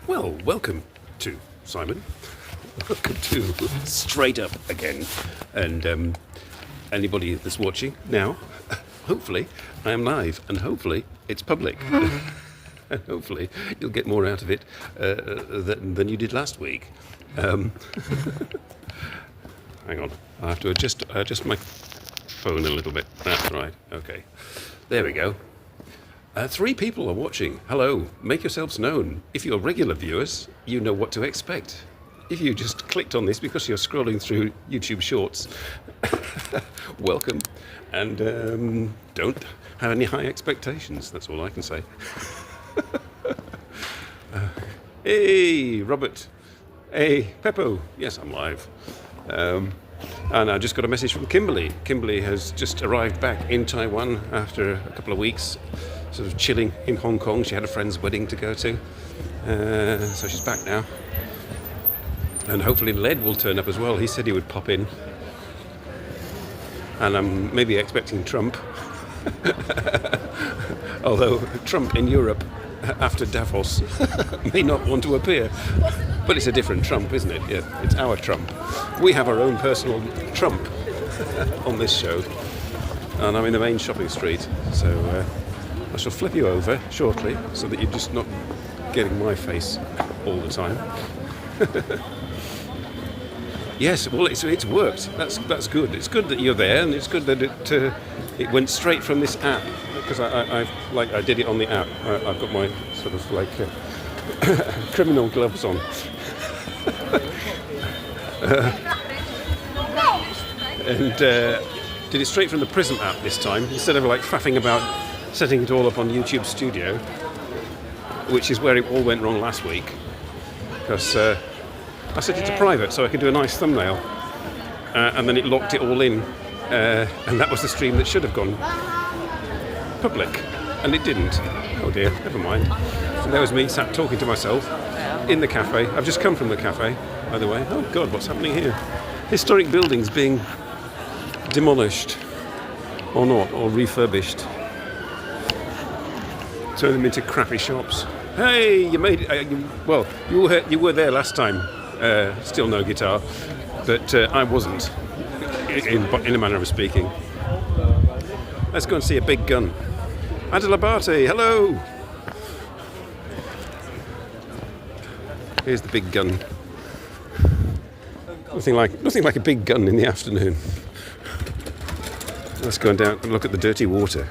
Well, welcome to Simon. Welcome to Straight Up Again. And anybody that's watching now, hopefully I am live and hopefully it's public. And hopefully you'll get more out of it than you did last week. Hang on, I have to adjust my phone a little bit. That's right, okay. There we go. 3 people are watching. Hello, make yourselves known. If you're regular viewers, you know what to expect. If you just clicked on this because you're scrolling through YouTube Shorts, welcome. And don't have any high expectations, that's all I can say. Hey, Robert. Hey, Peppo. Yes, I'm live. And I just got a message from Kimberly. Kimberly has just arrived back in Taiwan after a couple of weeks sort of chilling in Hong Kong. She had a friend's wedding to go to. So she's back now. And hopefully Led will turn up as well. He said he would pop in. And I'm maybe expecting Trump. Although Trump in Europe after Davos may not want to appear. But it's a different Trump, isn't it? Yeah, it's our Trump. We have our own personal Trump on this show. And I'm in the main shopping street. So I shall flip you over shortly so that you're just not getting my face all the time. Yes, well, it's worked. That's good. It's good that you're there, and it's good that it went straight from this app because I did it on the app. I've got my sort of like criminal gloves on. And did it straight from the Prism app this time instead of like faffing about setting it all up on YouTube Studio, which is where it all went wrong last week because I set it to private so I could do a nice thumbnail and then it locked it all in and that was the stream that should have gone public and it didn't. Oh dear, never mind. And there was me sat talking to myself in the cafe. I've just come from the cafe, by the way. Oh God, what's happening here? Historic buildings being demolished or not, or refurbished. Turn them into crappy shops. Hey, you made it. You were there last time. Still no guitar, but I wasn't, in a manner of speaking. Let's go and see a big gun. Adelabate, hello! Here's the big gun. Nothing like a big gun in the afternoon. Let's go down and look at the dirty water.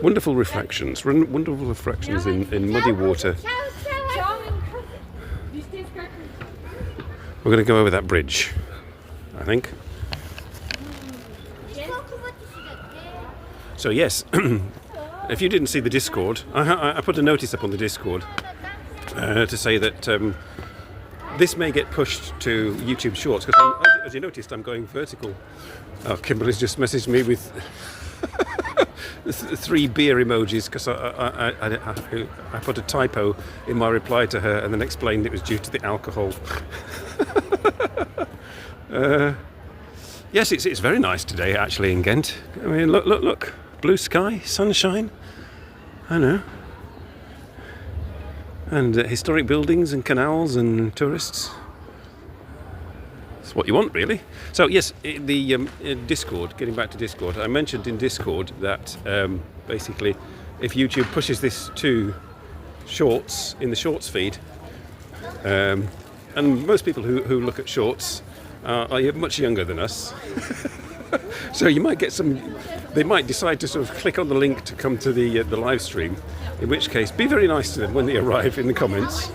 Wonderful reflections in muddy water. We're going to go over that bridge, I think. So yes, if you didn't see the Discord, I put a notice up on the Discord to say that this may get pushed to YouTube Shorts because, as you noticed, I'm going vertical. Oh, Kimberly's just messaged me with 3 beer emojis because I put a typo in my reply to her and then explained it was due to the alcohol. Yes, it's very nice today actually in Ghent. I mean, look, blue sky, sunshine. I know. And historic buildings and canals and tourists. It's what you want, really. So yes, the Discord, getting back to Discord, I mentioned in Discord that basically if YouTube pushes this to Shorts, in the Shorts feed, and most people who look at Shorts are much younger than us, so you might get they might decide to sort of click on the link to come to the live stream, in which case be very nice to them when they arrive in the comments.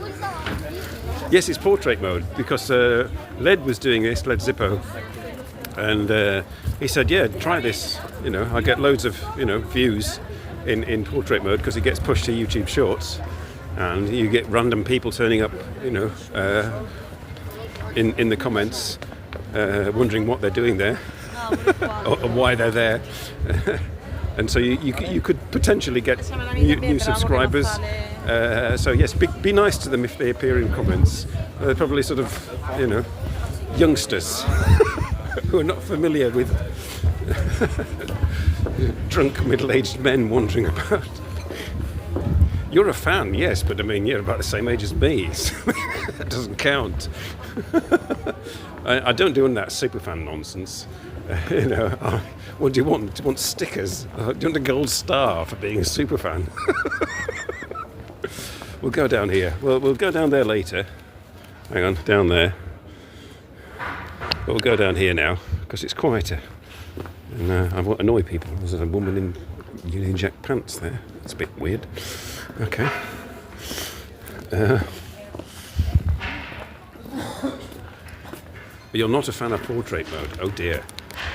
Yes, it's portrait mode because Led was doing this, Led Zippo, and he said, yeah, try this, I get loads of views in portrait mode because it gets pushed to YouTube Shorts and you get random people turning up in the comments wondering what they're doing there or why they're there. And so you could potentially get new subscribers. So yes, be nice to them if they appear in comments. They're probably sort of, youngsters who are not familiar with drunk middle-aged men wandering about. You're a fan, yes, but I mean, you're about the same age as me. So that doesn't count. I don't do that superfan nonsense. What do you want? Do you want stickers? Do you want a gold star for being a superfan? We'll go down here. We'll go down there later. Hang on, down there. But we'll go down here now because it's quieter. And I won't annoy people. There's a woman in Union Jack pants there. It's a bit weird. Okay. But you're not a fan of portrait mode. Oh dear.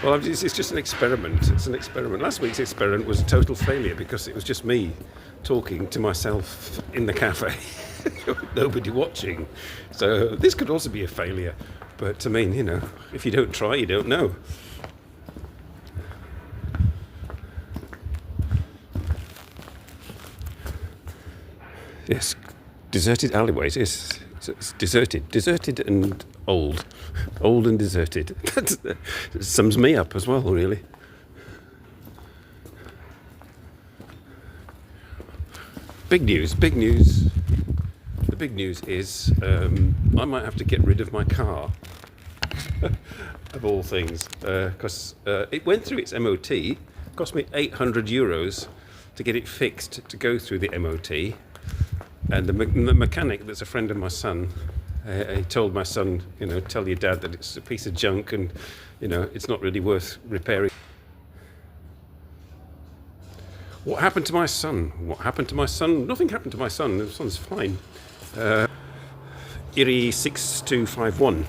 Well, it's just an experiment. It's an experiment. Last week's experiment was a total failure because it was just me talking to myself in the cafe. Nobody watching. So this could also be a failure. But I mean, if you don't try, you don't know. Yes, deserted alleyways. Yes, it's deserted and old and deserted. That sums me up as well, really. Big news. The big news is I might have to get rid of my car, of all things, because it went through its MOT. It cost me €800 to get it fixed to go through the MOT. And the mechanic that's a friend of my son, he told my son, tell your dad that it's a piece of junk and, it's not really worth repairing. What happened to my son? Nothing happened to my son. The son's fine. IRI 6251.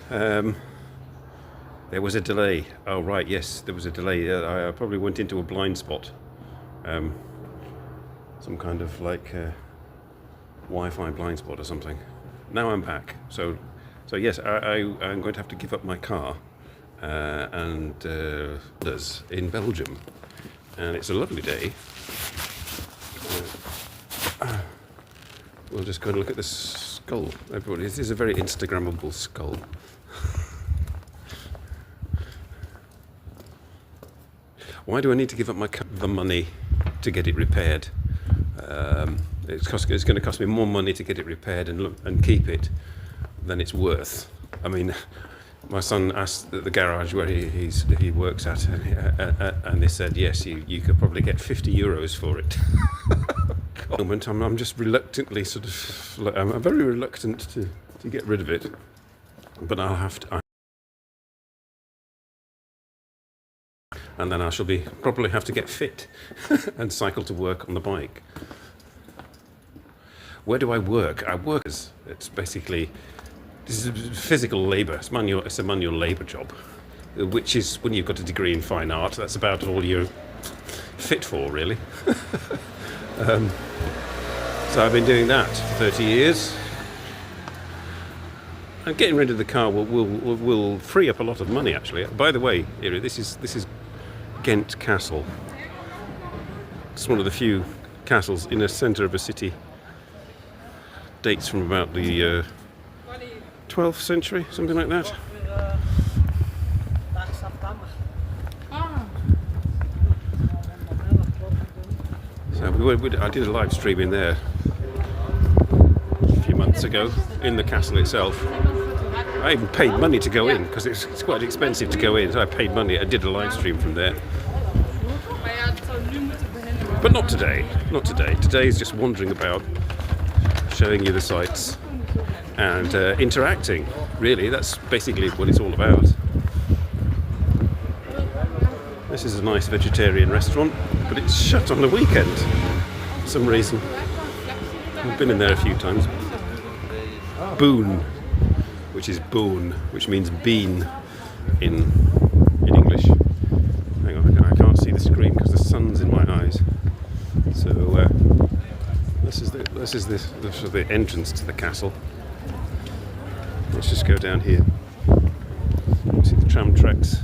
There was a delay. Oh, right, yes, there was a delay. I probably went into a blind spot. Some kind of Wi-Fi blind spot or something. Now I'm back. So yes, I'm going to have to give up my car and in Belgium, and it's a lovely day. We'll just go and look at the skull. Everybody, this is a very Instagrammable skull. Why do I need to give up the money to get it repaired? It's going to cost me more money to get it repaired and keep it than it's worth. I mean, my son asked the garage where he works at, and they said yes, you could probably get €50 for it. At the moment, I'm just reluctantly I'm very reluctant to get rid of it, but I'll have to. And then I shall probably have to get fit and cycle to work on the bike. Where do I work? I work it's basically, this is physical labour. It's a manual labour job, which is, when you've got a degree in fine art, that's about all you're fit for, really. So I've been doing that for 30 years. And getting rid of the car will free up a lot of money, actually. By the way, this is Ghent Castle. It's one of the few castles in the centre of a city. Dates from about the 12th century, something like that. So I did a live stream in there a few months ago, in the castle itself. I even paid money to go in, because it's quite expensive to go in, so I paid money. I did a live stream from there. But not today. Today is just wandering about, showing you the sights and interacting. Really, that's basically what it's all about. This is a nice vegetarian restaurant, but it's shut on the weekend for some reason. I've been in there a few times. Boon, which is boon, which means bean in English. Hang on, I can't see the screen because the sun's in my eyes. So this is the entrance to the castle. Let's just go down here. See the tram tracks.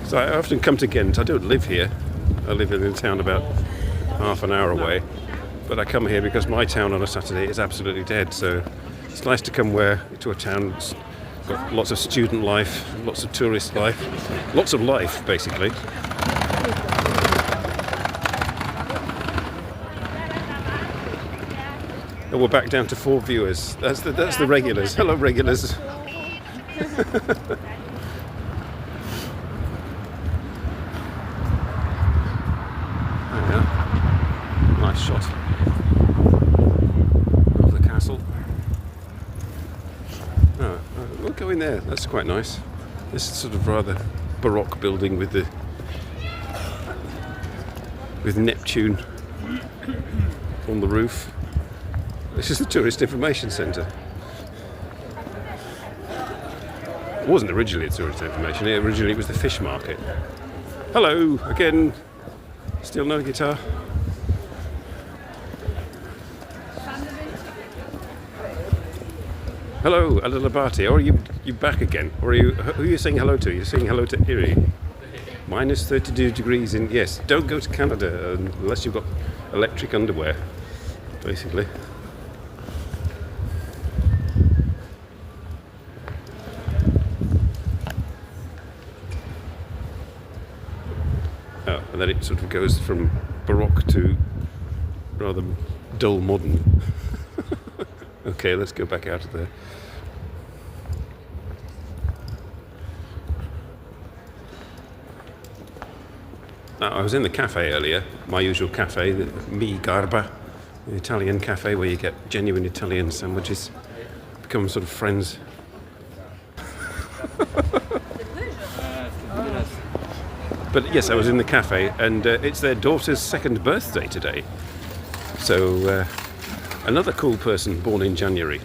So I often come to Ghent. I don't live here. I live in a town about half an hour away. But I come here because my town on a Saturday is absolutely dead. So it's nice to come to a town Got lots of student life, lots of tourist life, lots of life basically. And we're back down to 4 viewers. That's the regulars. Hello, regulars. Nice shot of the castle. Oh, we'll go in there. That's quite nice. This is sort of rather Baroque building with Neptune on the roof. This is the Tourist Information Centre. It wasn't originally a tourist information. Originally it was the fish market. Hello again. Still no guitar. Hello, Adalabati. Are you back again? Or who are you saying hello to? You're saying hello to Iri. Minus 32 degrees in. Yes, don't go to Canada unless you've got electric underwear, basically. Oh, and then it sort of goes from Baroque to rather dull modern. Okay, let's go back out of there. Now, I was in the cafe earlier, my usual cafe, the Mi Garba, the Italian cafe where you get genuine Italian sandwiches, become sort of friends. But yes, I was in the cafe, and it's their daughter's 2nd birthday today. So, another cool person born in January.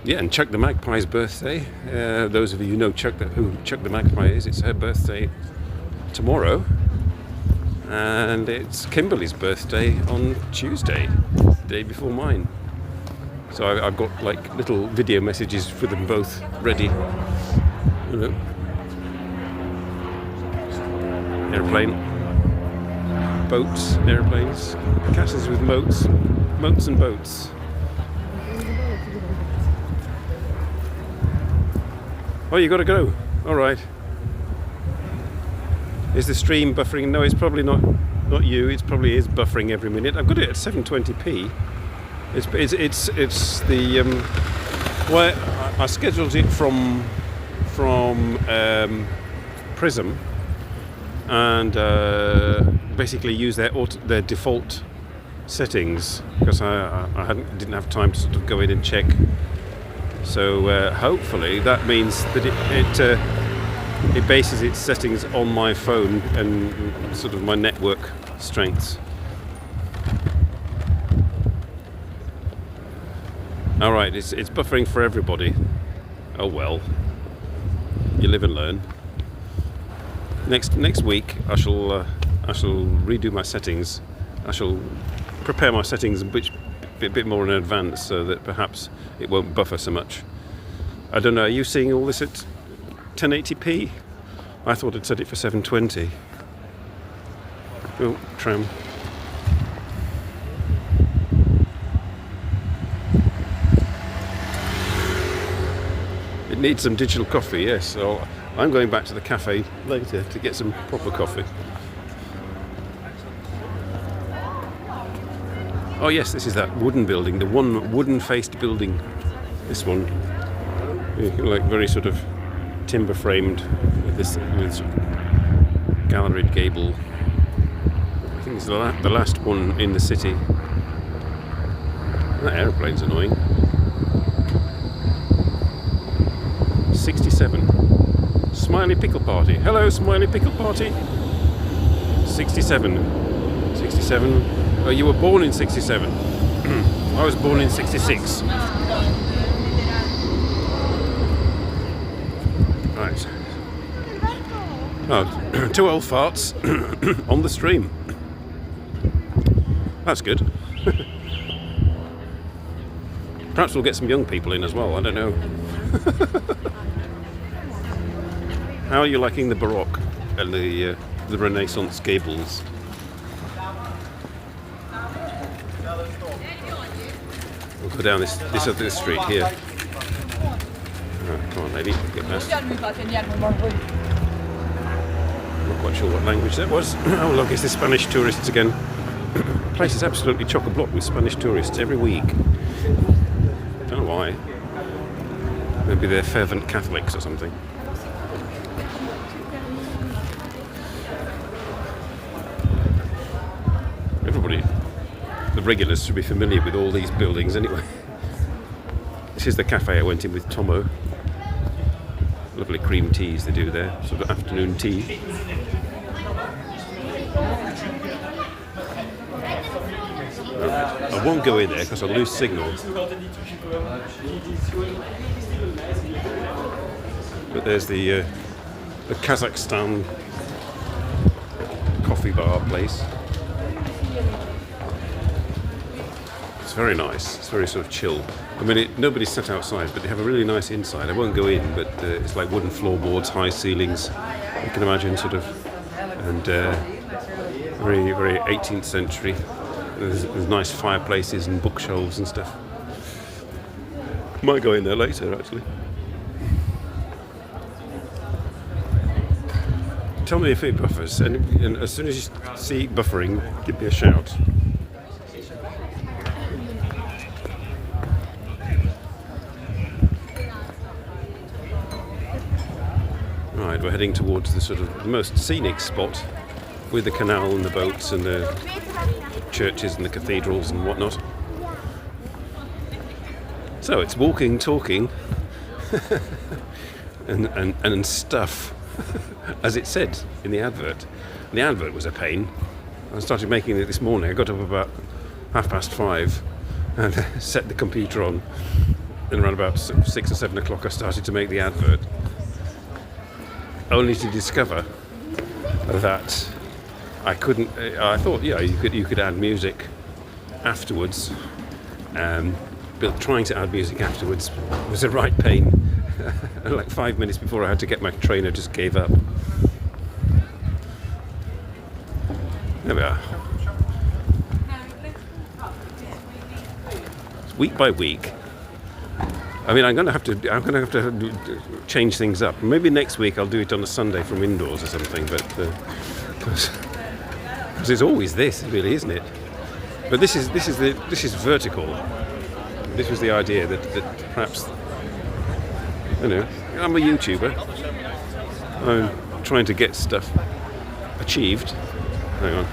Yeah, and Chuck the Magpie's birthday. Those of you who know who Chuck the Magpie is, it's her birthday tomorrow. And it's Kimberly's birthday on Tuesday, the day before mine. So I've got like little video messages for them both ready. You know. Airplane. Boats, airplanes. Castles with moats. Moats and boats. Oh, you got to go. All right. Is the stream buffering? No, it's probably not you. It probably is buffering every minute. I've got it at 720p. It's the well, I scheduled it from Prism, and basically use their default settings because I didn't have time to sort of go in and check. So hopefully that means that it bases its settings on my phone and sort of my network strengths. All right, it's buffering for everybody. Oh well, you live and learn. Next week I shall redo my settings. I shall prepare my settings a bit more in advance so that perhaps it won't buffer so much. I don't know, are you seeing all this at 1080p? I thought I'd set it for 720. Oh, tram. It needs some digital coffee, yes. So I'm going back to the cafe later to get some proper coffee. Oh yes, this is that wooden building, the one wooden-faced building. This one, like very sort of timber-framed with sort of galleried gable. I think it's the last one in the city. That aeroplane's annoying. 67. Smiley Pickle Party. Hello, Smiley Pickle Party. 67. 67. Oh, you were born in 67. I was born in 66. Right. Oh, 2 old farts on the stream. That's good. Perhaps we'll get some young people in as well, I don't know. How are you liking the Baroque and the Renaissance gables? We'll go down this other street here. Come on, lady, get past. I'm not quite sure what language that was. Oh, look, it's the Spanish tourists again. The place is absolutely chock-a-block with Spanish tourists every week. Don't know why. Maybe they're fervent Catholics or something. Everybody, the regulars, should be familiar with all these buildings anyway. This is the cafe I went in with Tomo. Lovely cream teas they do there, sort of afternoon tea. Right. I won't go in there because I'll lose signal. But there's the Kazakhstan coffee bar place. It's very nice. It's very sort of chill. I mean, nobody's sat outside, but they have a really nice inside. I won't go in, but it's like wooden floorboards, high ceilings. You can imagine, sort of, and very, very 18th century. There's nice fireplaces and bookshelves and stuff. Might go in there later, actually. Tell me if it buffers, and as soon as you see buffering, give me a shout. Right, we're heading towards the sort of the most scenic spot with the canal and the boats and the churches and the cathedrals and whatnot. So it's walking, talking, and stuff, as it said in the advert. And the advert was a pain. I started making it this morning. I got up about 5:30 and set the computer on. And around about 6 or 7 o'clock I started to make the advert. Only to discover that I couldn't. I thought, yeah, you could add music afterwards, but trying to add music afterwards was a right pain. Like 5 minutes before I had to get my trainer, just gave up. There we are. It's week by week. I mean, I'm going to have to change things up. Maybe next week I'll do it on a Sunday from indoors or something. But because it's always this, really, isn't it? But this is vertical. This was the idea that perhaps, you know, I'm a YouTuber. I'm trying to get stuff achieved. Hang on.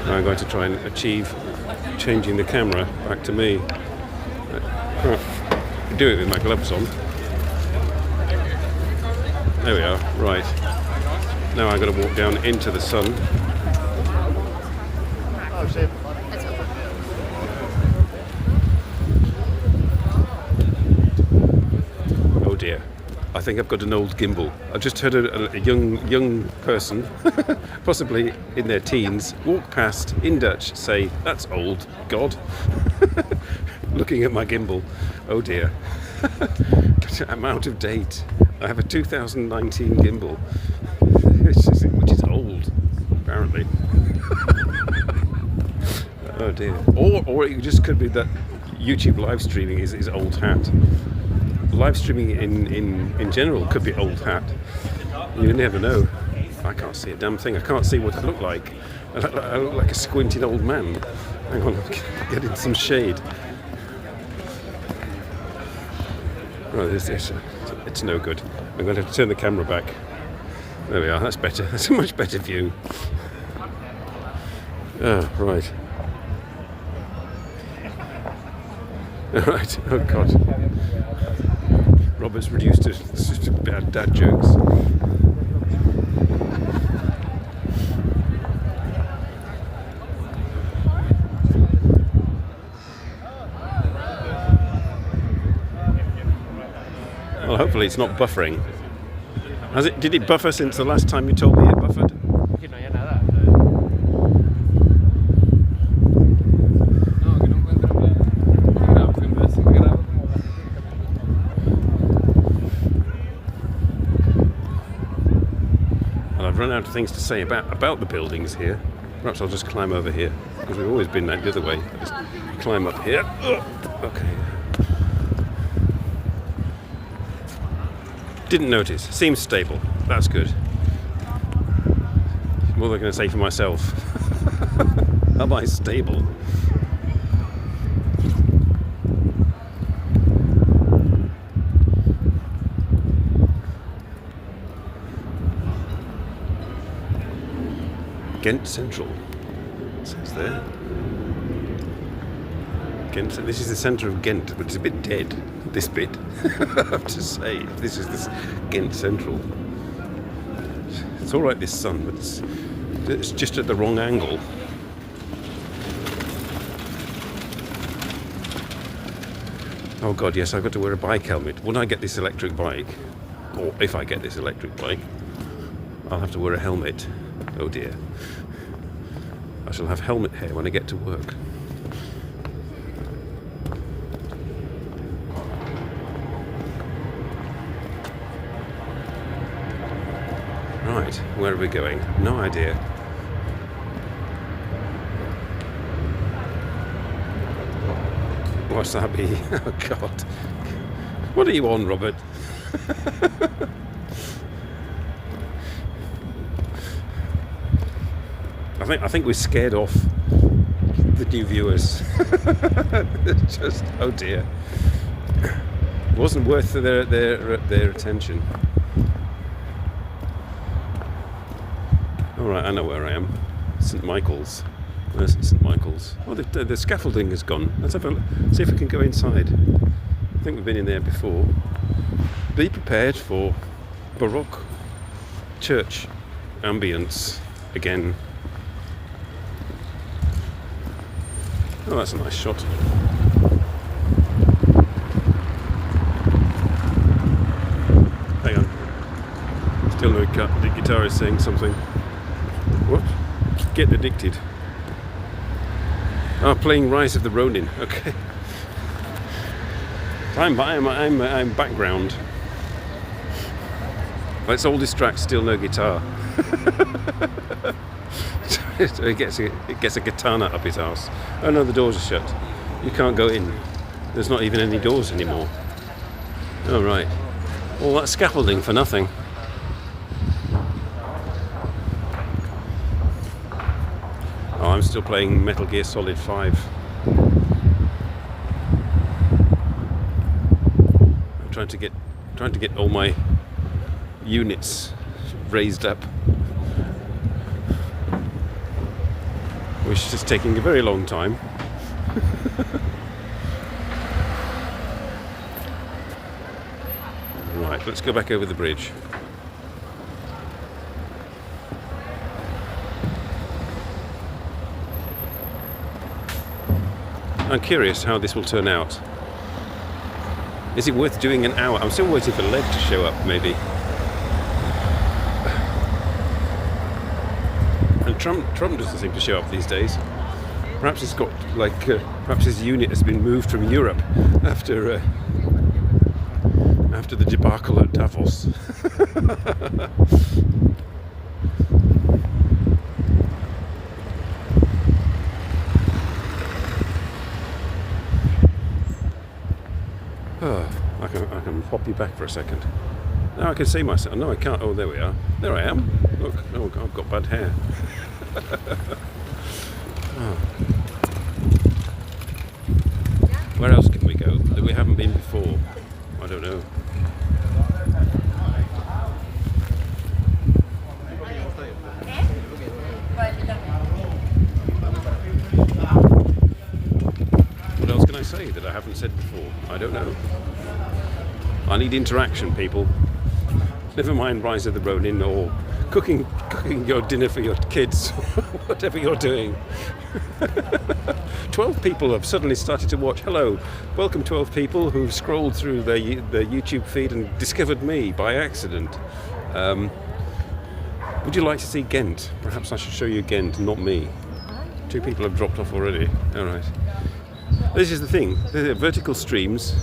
I'm going to try and achieve changing the camera back to me. Do it with my gloves on. There we are. Right. Now I've got to walk down into the sun. Oh dear. I think I've got an old gimbal. I just heard a young person, possibly in their teens, walk past in Dutch, say, "That's old, God." Looking at my gimbal. Oh dear. I'm out of date. I have a 2019 gimbal, which is old, apparently. Oh dear. Or it just could be that YouTube live streaming is old hat. Live streaming in general could be old hat. You never know. I can't see a damn thing. I can't see what I look like. I look like a squinting old man. Hang on, I'll get in some shade. Oh, it's no good. I'm going to have to turn the camera back. There we are, that's better. That's a much better view. Oh, right. Right, oh God. Robert's reduced to bad dad jokes. Well, hopefully it's not buffering. Did it buffer since the last time you told me it buffered? Well, I've run out of things to say about the buildings here. Perhaps I'll just climb over here. because we've always been that the other way. I just climb up here. Okay. Didn't notice. Seems stable. That's good. What am I going to say for myself? Am I stable? Ghent Central. It says there. Ghent. This is the centre of Ghent, but it's a bit dead. This bit, I have to say. This is this Ghent Central. It's all right, this sun, but it's just at the wrong angle. Oh God, yes, I've got to wear a bike helmet. When I get this electric bike, or if I get this electric bike, I'll have to wear a helmet. Oh dear. I shall have helmet hair when I get to work. Right, where are we going? No idea. What's that be? Oh God. What are you on, Robert? I think we scared off the new viewers. Just, oh dear. It wasn't worth their attention. Alright, I know where I am. St Michael's. Where's St Michael's? Oh, the scaffolding is gone. Let's have a look. See if we can go inside. I think we've been in there before. Be prepared for Baroque church ambience again. Oh, that's a nice shot. Hang on. Still no cut. The guitar is saying something. What? Get addicted. Oh, playing Rise of the Ronin. Okay. I'm background. Let's all distract. Still no guitar. So it gets a katana up his arse. Oh no, the doors are shut. You can't go in. There's not even any doors anymore. Oh right. All that scaffolding for nothing. Oh, I'm still playing Metal Gear Solid 5. I'm trying to get all my units raised up. Which is just taking a very long time. Right, let's go back over the bridge. I'm curious how this will turn out. Is it worth doing an hour? I'm still waiting for Lev to show up, maybe. And Trump doesn't seem to show up these days. Perhaps he's got, perhaps his unit has been moved from Europe after the debacle at Davos. Oh, I can pop you back for a second. Now I can see myself. No, I can't. Oh, there we are. There I am. Look, oh, I've got bad hair. Oh. Where else can we go that we haven't been before? I don't know. What else can I say that I haven't said before? I don't know. I need interaction, people. Never mind Rise of the Ronin or cooking your dinner for your kids, whatever you're doing. 12 people have suddenly started to watch. Hello, welcome 12 people who've scrolled through the YouTube feed and discovered me by accident. Would you like to see Ghent? Perhaps I should show you Ghent, not me. 2 people have dropped off already. All right. This is the thing. The vertical streams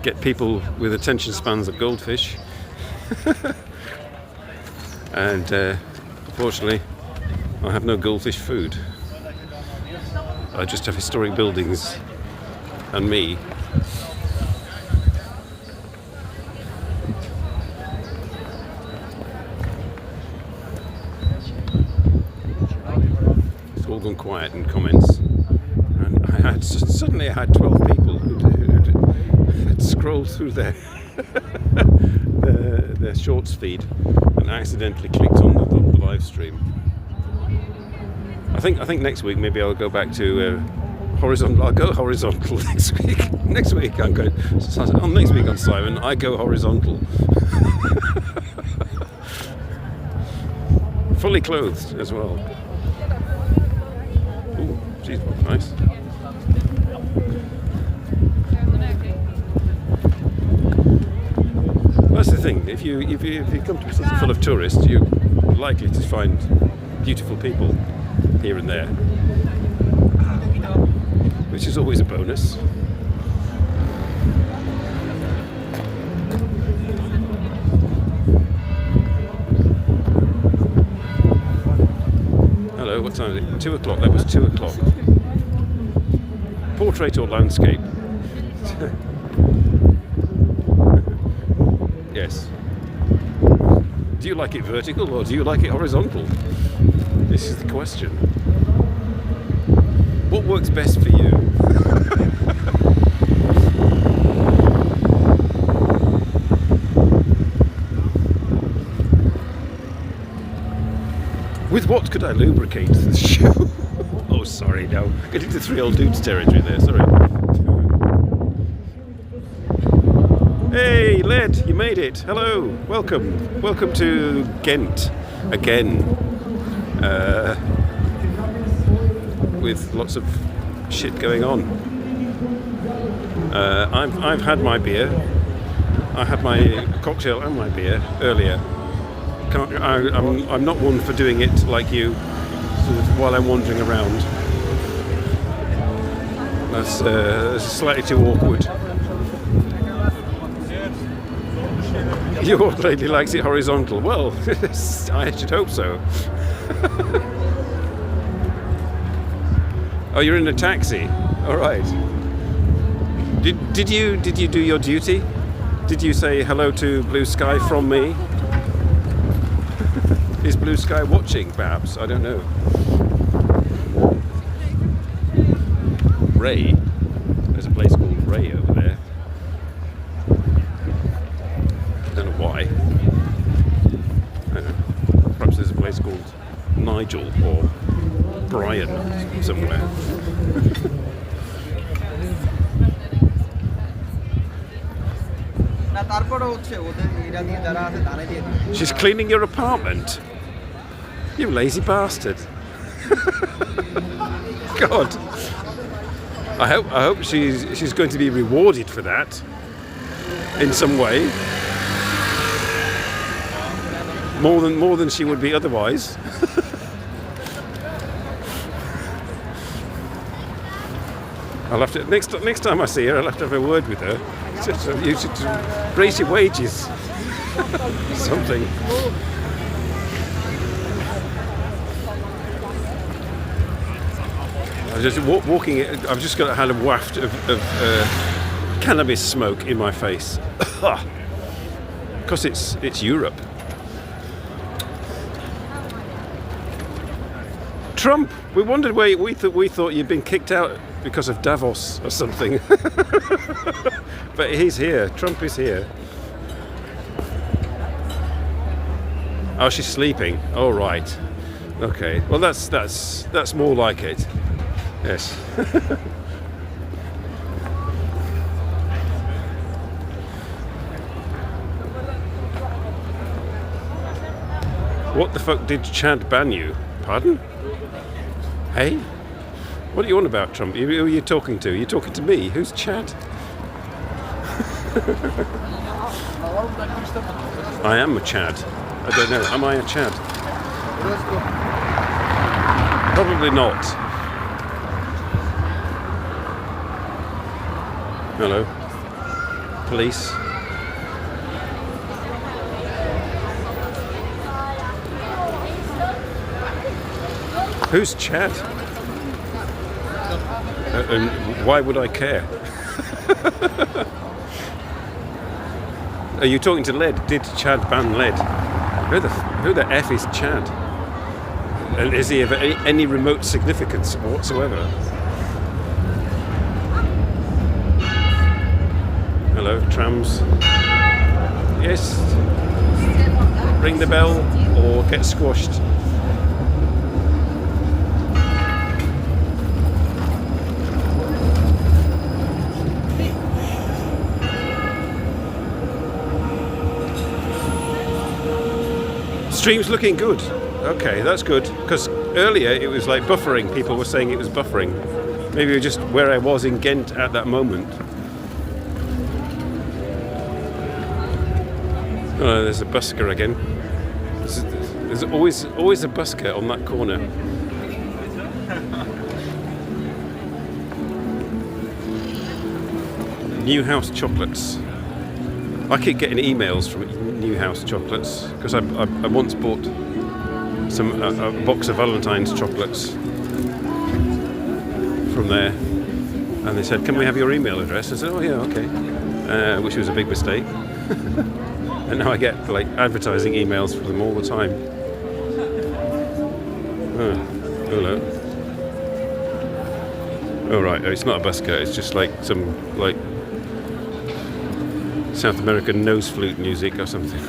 get people with attention spans of goldfish. And unfortunately, I have no goldfish food. I just have historic buildings and me. It's all gone quiet in comments. And suddenly I had 12 people who had scrolled through their shorts feed and accidentally clicked on the live stream. I think next week maybe I'll go back to horizontal. I'll go horizontal next week. Next week I'm going. Next week on Simon, I go horizontal. Fully clothed as well. Ooh, geez, nice. That's the thing. If you come to a city full of tourists, you're likely to find beautiful people here and there, which is always a bonus. Hello, what time is it? 2 o'clock. That was 2 o'clock. Portrait or landscape? Yes. Do you like it vertical or do you like it horizontal? This is the question. What works best for you? With what could I lubricate the shoe? Oh, sorry, no. Getting to 3 old dudes territory there, sorry. Hey, Led, you made it. Hello, welcome. Welcome to Ghent again. With lots of shit going on. I've had my beer. I had my cocktail and my beer earlier. I'm not one for doing it like you, sort of while I'm wandering around. That's slightly too awkward. Your old lady likes it horizontal. Well, I should hope so. Oh, you're in a taxi. All right. Did you do your duty? Did you say hello to Blue Sky from me? Is Blue Sky watching, perhaps? I don't know. Ray. There's a place called Ray over there. I don't know why. I don't know. Perhaps there's a place called Nigel or Brian somewhere. She's cleaning your apartment. You lazy bastard. God. I hope she's going to be rewarded for that in some way. More than she would be otherwise. I'll have to next time I see her, I'll have to have a word with her. You should raise your wages. Something. I was just walking. I've just had a waft of cannabis smoke in my face. Because it's Europe. Trump. We wondered where we thought you'd been kicked out because of Davos or something. But he's here. Trump is here. Oh, she's sleeping. Oh, right. Okay. Well, that's more like it. Yes. What the fuck did Chad ban you? Pardon? Hey? What are you on about, Trump? Who are you talking to? You're talking to me? Who's Chad? I am a Chad. I don't know. Am I a Chad? Probably not. Hello. Police. Who's Chad? And why would I care? Are you talking to Led? Did Chad ban Led? Who the F is Chad? And is he of any remote significance whatsoever? Hello, trams. Yes. Ring the bell or get squashed. Stream's looking good. Okay, that's good. Because earlier it was like buffering. People were saying it was buffering. Maybe it was just where I was in Ghent at that moment. Oh, there's a busker again. There's always a busker on that corner. New House chocolates. I keep getting emails from New House chocolates because I once bought a box of Valentine's chocolates from there, and they said, "Can we have your email address?" I said, "Oh yeah, okay," which was a big mistake. And now I get like advertising emails from them all the time. Oh, hello. Oh right, it's not a busker. It's just like some like South American nose flute music or something.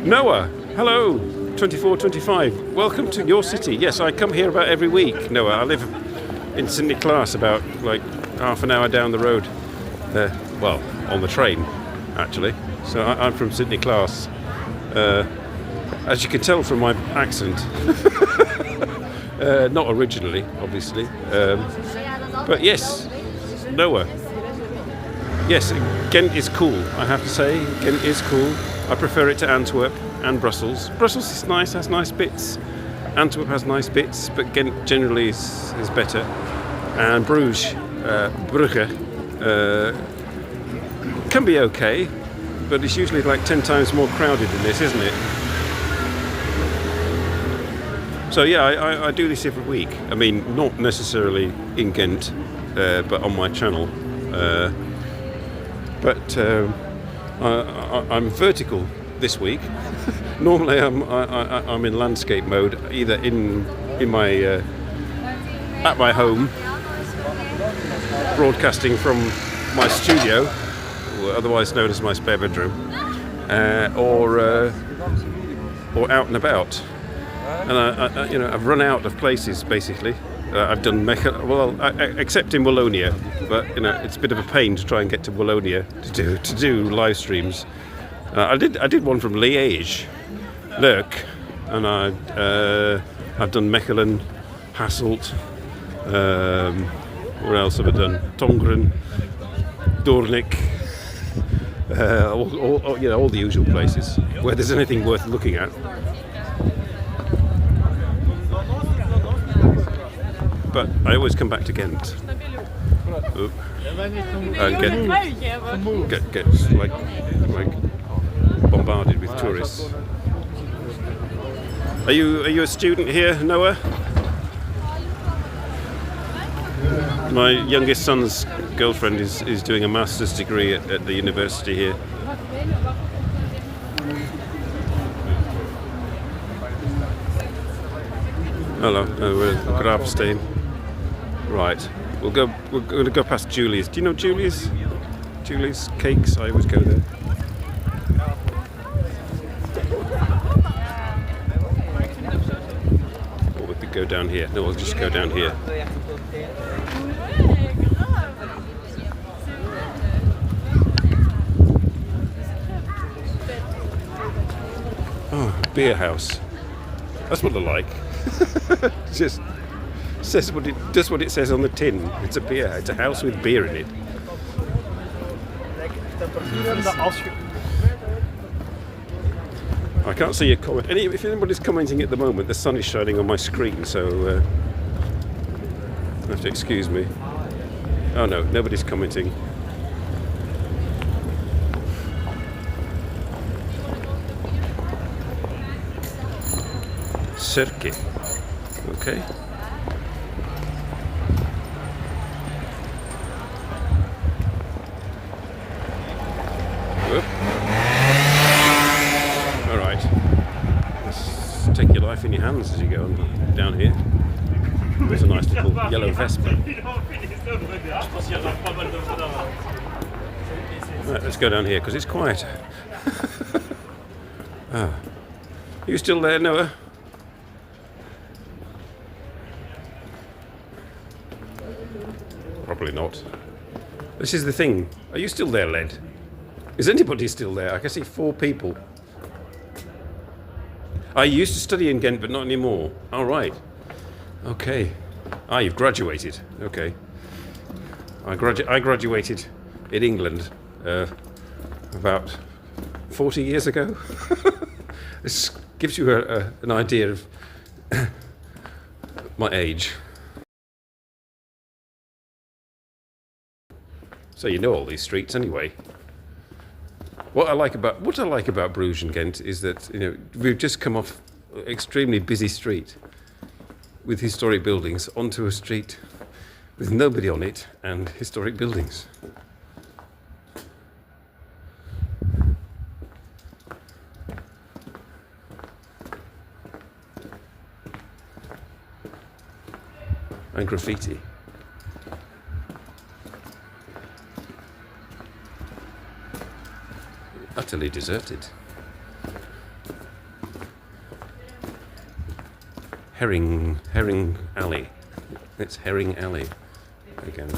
Noah, hello, 2425. Welcome to your city. Yes, I come here about every week. Noah, I live in St Nicholas, about like half an hour down the road. Well, on the train, actually. So I'm from St Nicholas. As you can tell from my accent. Not originally, obviously. But yes, Noah. Yes, Ghent is cool, I have to say. Ghent is cool. I prefer it to Antwerp and Brussels. Brussels is nice, has nice bits. Antwerp has nice bits, but Ghent generally is better. And Bruges, Brugge, can be okay, but it's usually like 10 times more crowded than this, isn't it? So yeah, I do this every week. I mean, not necessarily in Ghent, but on my channel. I'm vertical this week. Normally I'm in landscape mode, either in my at my home, broadcasting from my studio, otherwise known as my spare bedroom, or out and about. And I've run out of places basically. I've done except in Wallonia, but it's a bit of a pain to try and get to Wallonia to do live streams. I did one from Liège, Lurk, and I've done Mechelen, Hasselt. What else have I done? Tongeren, Doornik. All the usual places where there's anything worth looking at. But I always come back to Ghent. And get like bombarded with tourists. Are you a student here, Noah? My youngest son's girlfriend is doing a master's degree at the university here. Hello, we're at Grafstein. Right, we're going to go past Julie's. Do you know Julie's? Julie's Cakes. I always go there. Or we could go down here. No, we'll just go down here. Oh, beer house. That's what I like. Just says what it says on the tin. It's a beer. It's a house with beer in it. I can't see your comment. If anybody's commenting at the moment, the sun is shining on my screen, so you have to excuse me. Oh no, nobody's commenting. Sirke. Okay. Whoop. All right. Let's take your life in your hands as you go on down here. There's a nice little yellow Vespa. Right, let's go down here because it's quiet. Ah. You still there, Noah? Probably not. This is the thing. Are you still there, Led? Is anybody still there? I can see 4 people. I used to study in Ghent, but not anymore. All right. Okay. Ah, you've graduated. Okay. I graduated in England about 40 years ago. This gives you an idea of my age. So you know all these streets anyway. What I like about Bruges and Ghent is that we've just come off an extremely busy street with historic buildings onto a street with nobody on it and historic buildings. And graffiti. Utterly deserted. Herring Alley. It's Herring Alley again.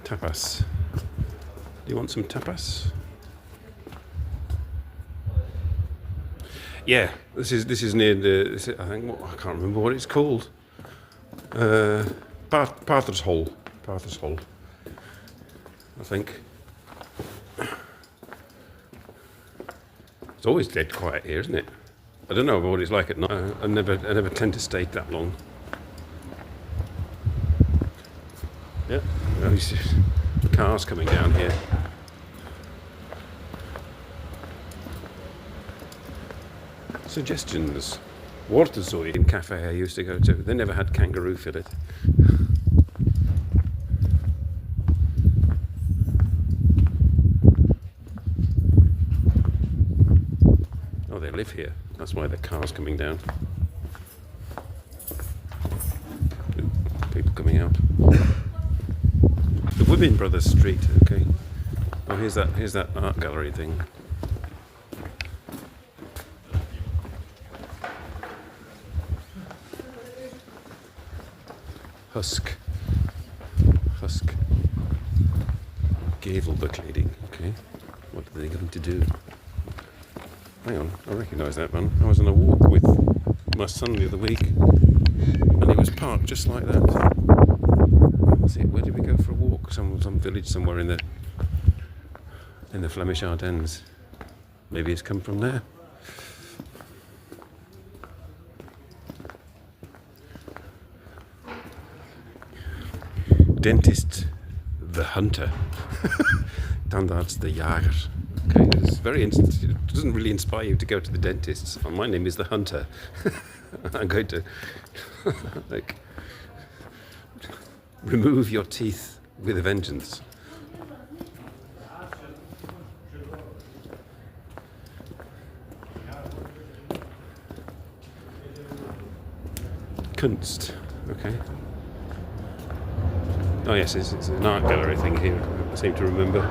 Tapas. Do you want some tapas? Yeah, this is near the. I think I can't remember what it's called. Patershol, I think. It's always dead quiet here, isn't it? I don't know what it's like at night. I never tend to stay that long. Yeah, there's cars coming down here. Suggestions. Waterzooi in cafe I used to go to. They never had kangaroo fillet. Oh, they live here. That's why the car's coming down. Ooh, people coming out. The Women Brothers Street. Okay. Oh, here's that art gallery thing. Husk. Gevelbekleding. Okay. What are they going to do? Hang on, I recognise that one. I was on a walk with my son the other week, and he was parked just like that. Where did we go for a walk? Some village somewhere in the Flemish Ardennes. Maybe it's come from there. Dentist, the hunter. Tandarts, the jager. Okay, it's very interesting. It doesn't really inspire you to go to the dentist. Oh, my name is the hunter. I'm going to remove your teeth with a vengeance. Kunst. Okay. Oh yes, it's an art gallery thing here, I seem to remember.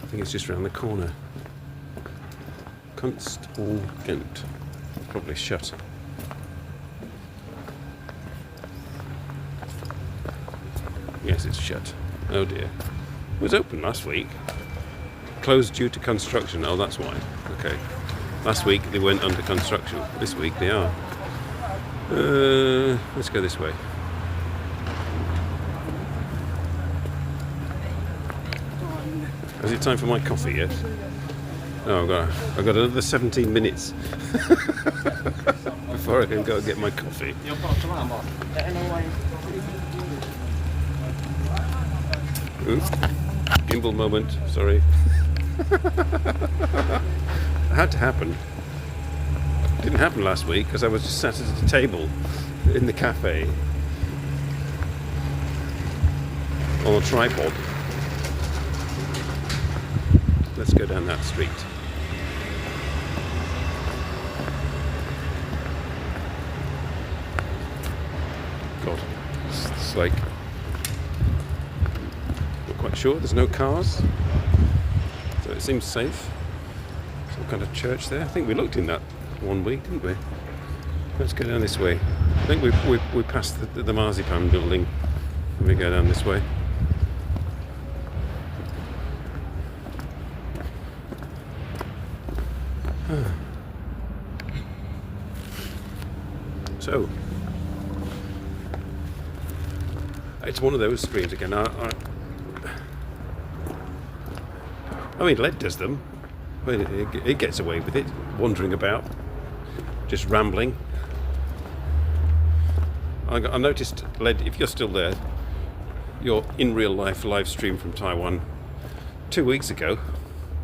I think it's just around the corner. Kunst Hall, Ghent. Probably shut. Yes, it's shut. Oh dear. It was open last week. Closed due to construction. Oh, that's why. Okay. Last week they went under construction. This week they are. Let's go this way. Is it time for my coffee yet? Oh, I've got another 17 minutes before I can go and get my coffee. Oops. Gimbal moment, sorry. It had to happen. It didn't happen last week because I was just sat at a table in the cafe on a tripod. Let's go down that street. God, it's like, not quite sure, there's no cars, so it seems safe. Some kind of church there. I think we looked in that one week, didn't we? Let's go down this way. I think we passed the Marzipan building when we go down this way. So, it's one of those streams again. I mean, Led does them. It gets away with it, wandering about, just rambling. I noticed, Led, if you're still there, your in real life live stream from Taiwan 2 weeks ago,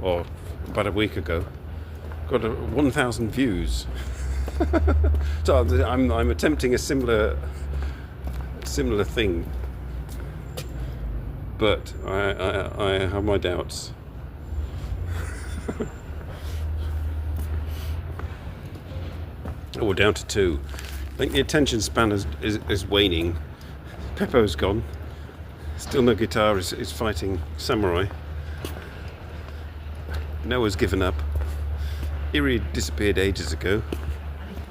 or about a week ago, got 1,000 views. So I'm attempting a similar thing, but I have my doubts. Oh, we're down to 2. I think the attention span is waning. Peppo's gone. Still no guitar is fighting Samurai. Noah's given up. Erie disappeared ages ago.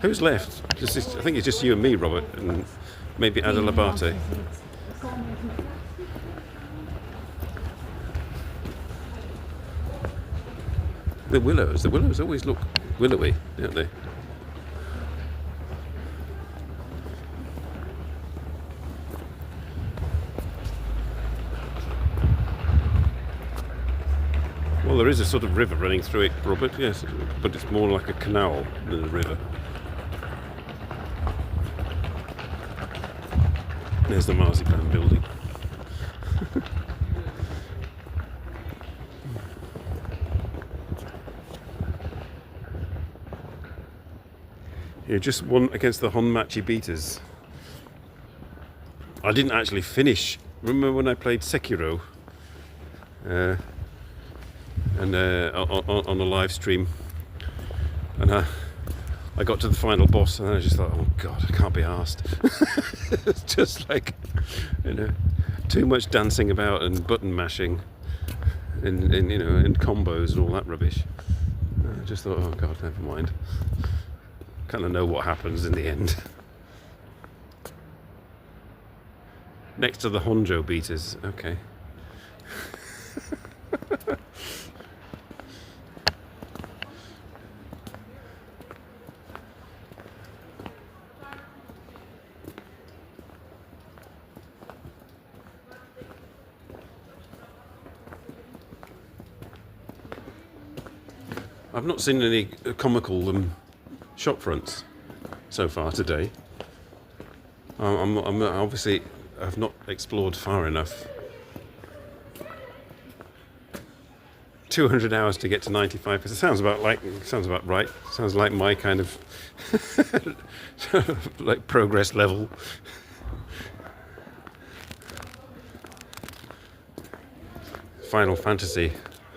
Who's left? I think it's just you and me, Robert, and maybe Adel Abate. The willows always look willowy, don't they? Well, there is a sort of river running through it, Robert, yes, but it's more like a canal than a river. There's the Marzipan building. Yeah, just won against the Honmachi Beaters. I didn't actually finish. Remember when I played Sekiro? On a live stream, and I got to the final boss, and I just thought, oh God, I can't be arsed. It's just like, too much dancing about and button mashing, and and combos and all that rubbish. I just thought, oh God, never mind. Kind of know what happens in the end. Next to the Honjo Beaters, okay. I've not seen any comical shop fronts so far today. I'm obviously I've not explored far enough. 200 hours to get to 95%. Sounds about right. Sounds like my kind of like progress level. Final Fantasy.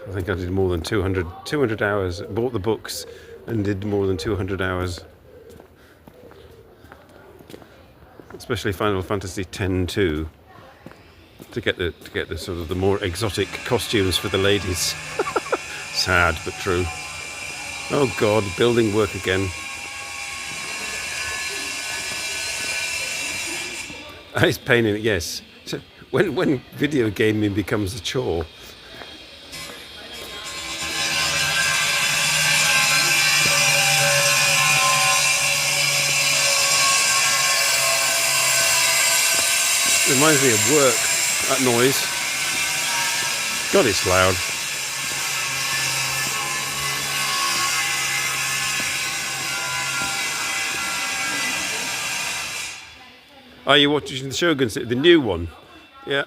I think I did more than 200 hours. Bought the books and did more than 200 hours. Especially Final Fantasy X-2 to get the sort of the more exotic costumes for the ladies. Sad but true. Oh God, building work again. It's pain in it, yes. So when video gaming becomes a chore. Reminds me of work, that noise. God, it's loud. Are you watching the Shogun, the new one? Yeah.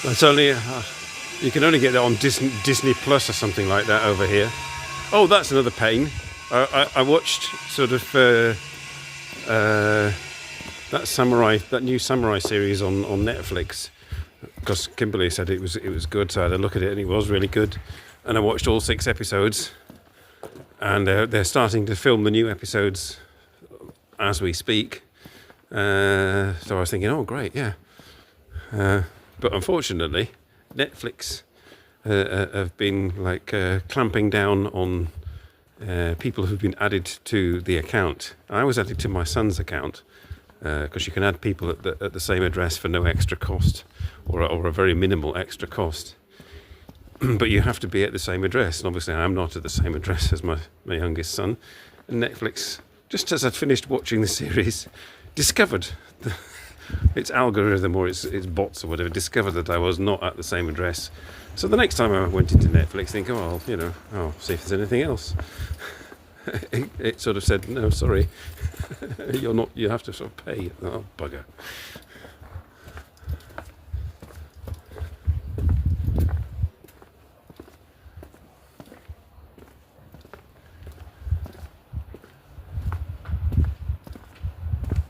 It's only you can only get that on Disney Plus or something like that over here. Oh, that's another pain. I watched sort of that new samurai series on Netflix because Kimberly said it was good, so I had a look at it and it was really good. And I watched all 6 episodes, and they're starting to film the new episodes as we speak. So I was thinking, oh great, yeah. But unfortunately, Netflix have been like clamping down on people who've been added to the account. I was added to my son's account because you can add people at the same address for no extra cost or a very minimal extra cost. But you have to be at the same address, and obviously I'm not at the same address as my youngest son. And Netflix, just as I'd finished watching the series, discovered its algorithm or its bots or whatever discovered that I was not at the same address. So the next time I went into Netflix, think, oh, well, I'll see if there's anything else. It sort of said, no, sorry, you're not. You have to sort of pay. Oh, bugger.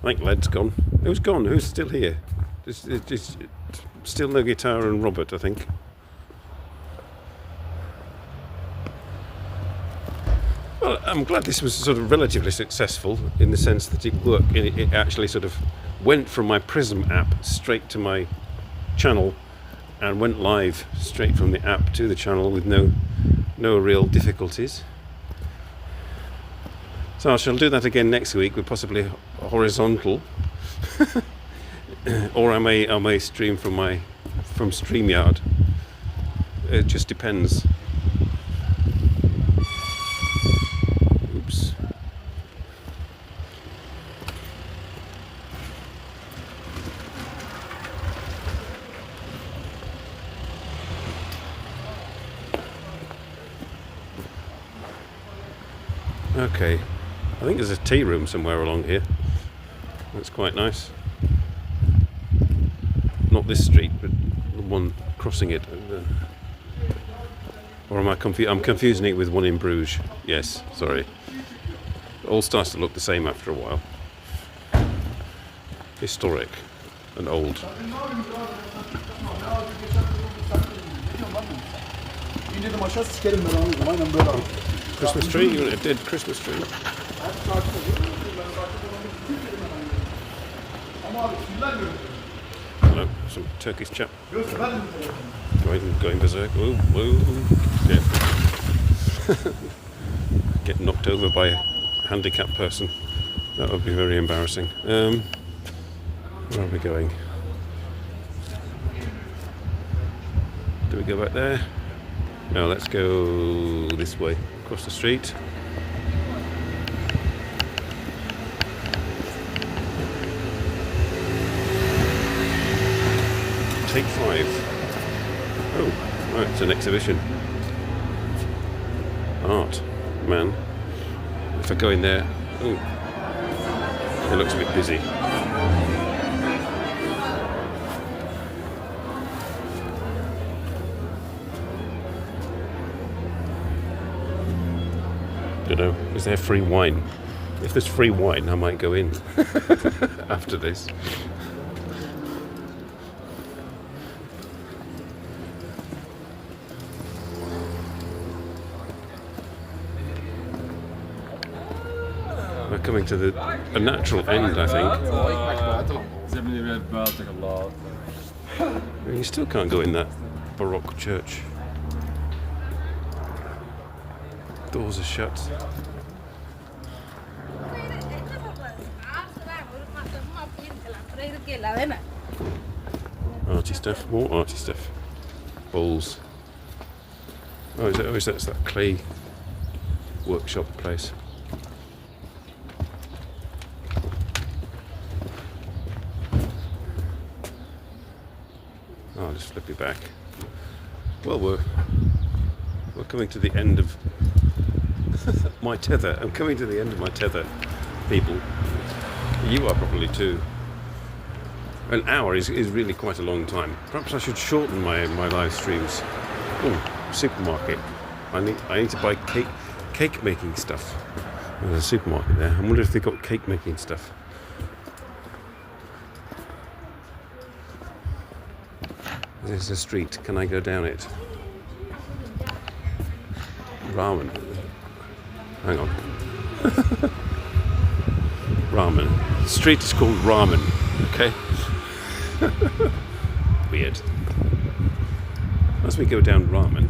I think Led's gone. Who's gone? Who's still here? It's still no guitar and Robert, I think. Well, I'm glad this was sort of relatively successful in the sense that it worked. It actually sort of went from my Prism app straight to my channel and went live straight from the app to the channel with no real difficulties. So I shall do that again next week with possibly horizontal, or I may stream from StreamYard. It just depends. Oops. Okay. I think there's a tea room somewhere along here. That's quite nice. Not this street, but the one crossing it. Or am I confused? I'm confusing it with one in Bruges. Yes, sorry. It all starts to look the same after a while. Historic and old. Christmas tree? You want a dead Christmas tree? Hello, some Turkish chap. Going berserk. Whoa, whoa. Yeah. Get knocked over by a handicapped person. That would be very embarrassing. Where are we going? Do we go back there? No, let's go this way, across the street. Take 5. Oh, right, it's an exhibition. Art, man. If I go in there, oh, it looks a bit busy. Don't know, is there free wine? If there's free wine, I might go in after this. We're coming to a natural end, I think. You still can't go in that Baroque church. Doors are shut. Arty stuff, more arty stuff. Bowls. Oh, is that that clay workshop place? I'll just flip it back. Well, we're coming to the end of my tether. I'm coming to the end of my tether, people. You are probably too. An hour is really quite a long time. Perhaps I should shorten my live streams. Oh, supermarket. I need to buy cake making stuff. There's a supermarket there. I wonder if they've got cake making stuff. There's a street. Can I go down it? Ramen. Hang on. Ramen. The street is called Ramen. Okay. Weird. As we go down Ramen.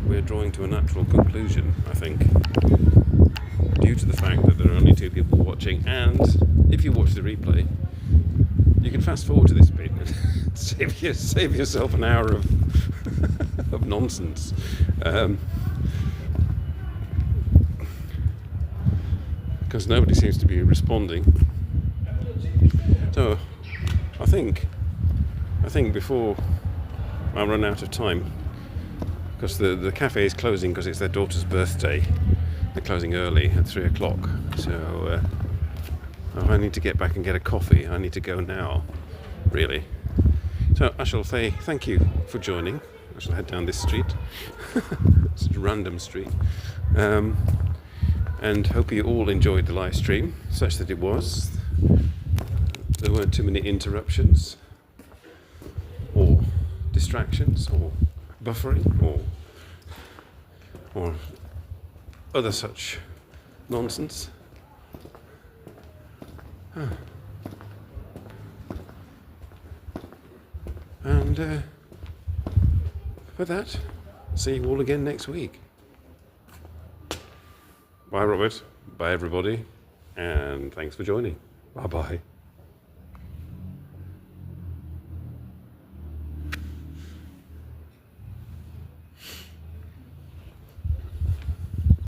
We're drawing to a natural conclusion, I think, due to the fact that there are only 2 people watching, and if you watch the replay, you can fast forward to this bit and save yourself an hour of of nonsense. Because nobody seems to be responding. So I think before I run out of time, because the cafe is closing because it's their daughter's birthday. They're closing early at 3 o'clock. So I need to get back and get a coffee. I need to go now, really. So I shall say thank you for joining. I shall head down this street. It's a random street. And hope you all enjoyed the live stream, such that it was. There weren't too many interruptions, or distractions, or buffering, or other such nonsense. And for that, see you all again next week. Bye, Robert. Bye, everybody. And thanks for joining. Bye-bye.